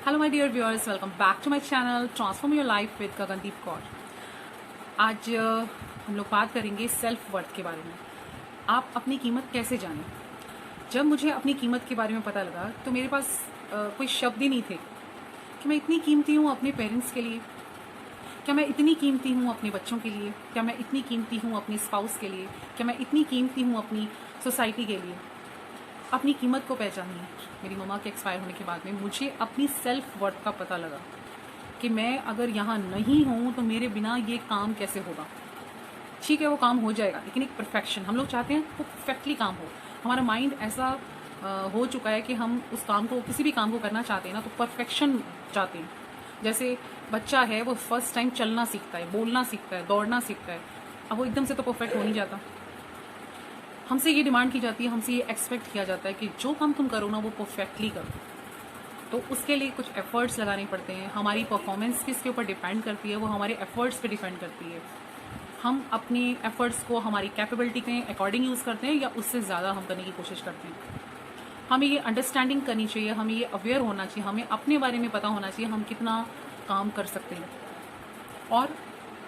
Hello my dear viewers, welcome back to my channel transform your life with Gagandeep Kaur. आज हम लोग बात करेंगे सेल्फ वर्थ के बारे में। आप अपनी कीमत कैसे जानें। जब मुझे अपनी कीमत के बारे में पता लगा तो मेरे पास कोई शब्द ही नहीं थे कि मैं इतनी कीमती हूँ अपने पेरेंट्स के लिए, क्या मैं इतनी कीमती हूँ अपने बच्चों के लिए, क्या मैं इतनी कीमती हूँ अपने स्पाउस के लिए, क्या मैं इतनी कीमती हूँ अपनी सोसाइटी के लिए। अपनी कीमत को पहचानिए। मेरी मम्मा के एक्सपायर होने के बाद में मुझे अपनी सेल्फ वर्थ का पता लगा कि मैं अगर यहाँ नहीं हूँ तो मेरे बिना ये काम कैसे होगा। ठीक है, वो काम हो जाएगा, लेकिन एक परफेक्शन हम लोग चाहते हैं वो परफेक्टली काम हो। हमारा माइंड ऐसा हो चुका है कि हम उस काम को, किसी भी काम को करना चाहते हैं ना, तो परफेक्शन चाहते हैं। जैसे बच्चा है, वो फर्स्ट टाइम चलना सीखता है, बोलना सीखता है, दौड़ना सीखता है। अब वो एकदम से तो परफेक्ट हो नहीं जाता। हमसे ये डिमांड की जाती है, हमसे ये एक्सपेक्ट किया जाता है कि जो काम तुम करो ना वो परफेक्टली करो। तो उसके लिए कुछ एफर्ट्स लगाने पड़ते हैं। हमारी परफॉर्मेंस किसके ऊपर डिपेंड करती है, वो हमारे एफर्ट्स पे डिपेंड करती है। हम अपने एफर्ट्स को हमारी कैपेबिलिटी के अकॉर्डिंग यूज़ करते हैं या उससे ज़्यादा हम करने की कोशिश करते हैं। हमें ये अंडरस्टैंडिंग करनी चाहिए, हमें ये अवेयर होना चाहिए, हमें अपने बारे में पता होना चाहिए हम कितना काम कर सकते हैं। और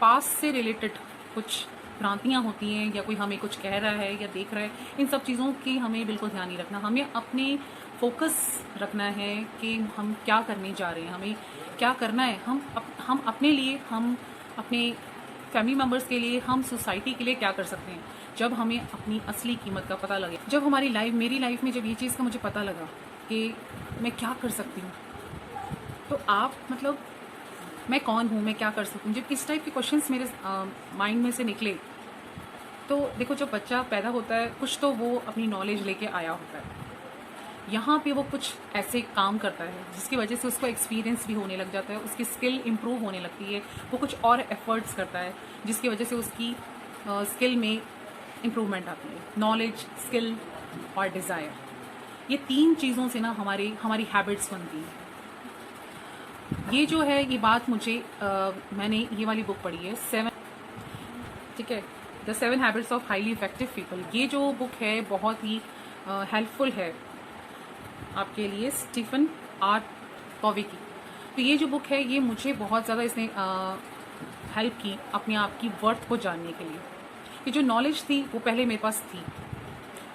पास से रिलेटेड कुछ भ्रांतियाँ होती हैं या कोई हमें कुछ कह रहा है या देख रहा है, इन सब चीज़ों की हमें बिल्कुल ध्यान नहीं रखना। हमें अपने फोकस रखना है कि हम क्या करने जा रहे हैं, हमें क्या करना है। हम अपने लिए, हम अपने फैमिली मेम्बर्स के लिए, हम सोसाइटी के लिए क्या कर सकते हैं। जब हमें अपनी असली कीमत का पता लगे, जब हमारी लाइफ, मेरी लाइफ में जब ये चीज़ का मुझे पता लगा कि मैं क्या कर सकती हूँ, तो आप मतलब मैं कौन हूँ, मैं क्या कर सकती हूँ, जब इस टाइप के क्वेश्चंस मेरे माइंड में से निकले, तो देखो जब बच्चा पैदा होता है कुछ तो वो अपनी नॉलेज लेके आया होता है। यहाँ पे वो कुछ ऐसे काम करता है जिसकी वजह से उसको एक्सपीरियंस भी होने लग जाता है, उसकी स्किल इम्प्रूव होने लगती है। वो कुछ और एफर्ट्स करता है जिसकी वजह से उसकी स्किल में इम्प्रूवमेंट आती है। नॉलेज, स्किल और डिज़ायर, ये तीन चीज़ों से ना हमारी हैबिट्स बनती हैं। ये जो है, ये बात मुझे मैंने ये वाली बुक पढ़ी है, 7, ठीक है, the 7 habits of highly effective people. ये जो बुक है बहुत ही हेल्पफुल है आपके लिए, स्टीफन आर कॉवी की। तो ये जो बुक है ये मुझे बहुत ज़्यादा इसने हेल्प की अपने आप की वर्थ को जानने के लिए। कि जो नॉलेज थी वो पहले मेरे पास थी,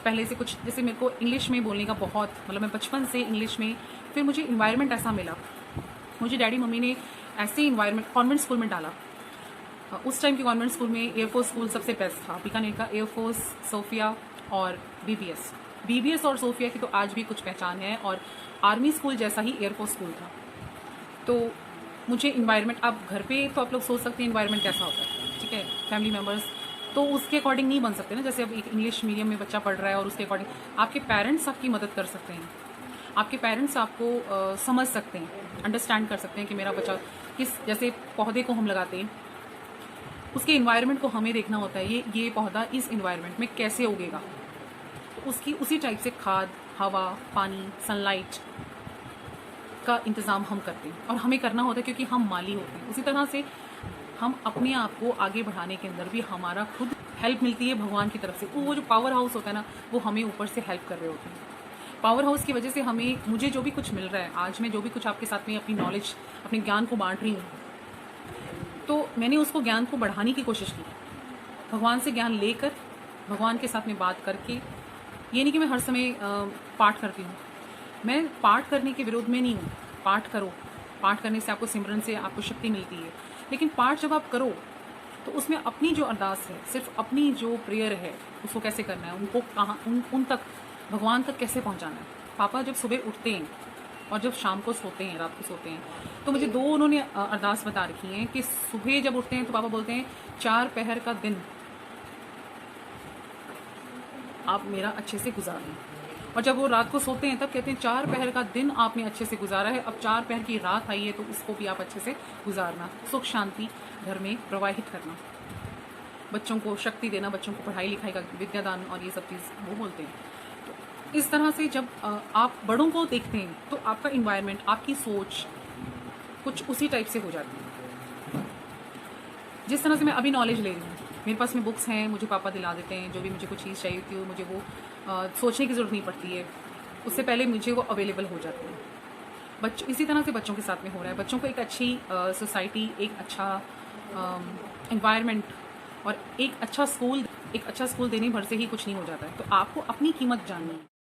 पहले से कुछ, जैसे मेरे को इंग्लिश में बोलने का बहुत, मतलब मैं बचपन से इंग्लिश में, फिर मुझे इन्वायरमेंट ऐसा मिला, मुझे डैडी मम्मी ने ऐसे इन्वायरमेंट कॉन्वेंट स्कूल में डाला। उस टाइम के कॉन्वेंट स्कूल में एयरफोर्स स्कूल सबसे बेस्ट था, बीकानेर का एयरफोर्स, सोफिया और बीबीएस और सोफिया की तो आज भी कुछ पहचान है, और आर्मी स्कूल जैसा ही एयरफोर्स स्कूल था। तो मुझे इन्वायरमेंट, आप घर पे तो आप लोग सोच सकते हैं इन्वायरमेंट कैसा होता है, ठीक है, फैमिली मेम्बर्स तो उसके अकॉर्डिंग नहीं बन सकते ना। जैसे अब एक इंग्लिश मीडियम में बच्चा पढ़ रहा है और उसके अकॉर्डिंग आपके पेरेंट्स आपकी मदद कर सकते हैं, आपके पेरेंट्स आपको समझ सकते हैं, अंडरस्टैंड कर सकते हैं कि मेरा बच्चा किस, जैसे पौधे को हम लगाते हैं, उसके इन्वायरमेंट को हमें देखना होता है, ये पौधा इस इन्वायरमेंट में कैसे उगेगा। तो उसकी उसी टाइप से खाद, हवा, पानी, सनलाइट का इंतज़ाम हम करते हैं, और हमें करना होता है क्योंकि हम माली होते हैं। उसी तरह से हम अपने आप को आगे बढ़ाने के अंदर भी हमारा खुद हेल्प मिलती है भगवान की तरफ से। वो जो पावर हाउस होता है ना, वो हमें ऊपर से हेल्प कर रहे होते हैं। पावर हाउस की वजह से मुझे जो भी कुछ मिल रहा है आज, मैं जो भी कुछ आपके साथ में अपनी नॉलेज, अपने ज्ञान को बांट रही हूँ, तो मैंने उसको ज्ञान को बढ़ाने की कोशिश की, भगवान से ज्ञान लेकर, भगवान के साथ में बात करके। ये नहीं कि मैं हर समय पाठ करती हूँ, मैं पाठ करने के विरोध में नहीं हूँ। पाठ करो, पाठ करने से आपको सिमरन से आपको शक्ति मिलती है, लेकिन पाठ जब आप करो तो उसमें अपनी जो अरदास है, सिर्फ अपनी जो प्रेयर है, उसको कैसे करना है, उनको कहाँ, उन तक, भगवान तक कैसे पहुँचाना है। पापा जब सुबह उठते हैं और जब शाम को सोते हैं, रात को सोते हैं, तो मुझे दो उन्होंने अरदास बता रखी हैं कि सुबह जब उठते हैं तो पापा बोलते हैं 4 पहर का दिन आप मेरा अच्छे से गुजार लें, और जब वो रात को सोते हैं तब कहते हैं 4 पहर का दिन आपने अच्छे से गुजारा है, अब 4 पहर की रात आई है तो उसको भी आप अच्छे से गुजारना, सुख शांति घर में प्रवाहित करना, बच्चों को शक्ति देना, बच्चों को पढ़ाई लिखाई का विद्यादान और ये सब चीज़ वो बोलते हैं। तो इस तरह से जब आप बड़ों को देखते हैं तो आपका इन्वायरमेंट, आपकी सोच कुछ उसी टाइप से हो जाती है। जिस तरह से मैं अभी नॉलेज ले रही हूँ, मेरे पास में बुक्स हैं, मुझे पापा दिला देते हैं, जो भी मुझे कुछ चीज़ चाहिए होती है मुझे वो सोचने की ज़रूरत नहीं पड़ती है, उससे पहले मुझे वो अवेलेबल हो जाती है। बच्चों इसी तरह से बच्चों के साथ में हो रहा है। बच्चों को एक अच्छी सोसाइटी, एक अच्छा एनवायरनमेंट और एक अच्छा स्कूल देने भर से ही कुछ नहीं हो जाता है। तो आपको अपनी कीमत जाननी है।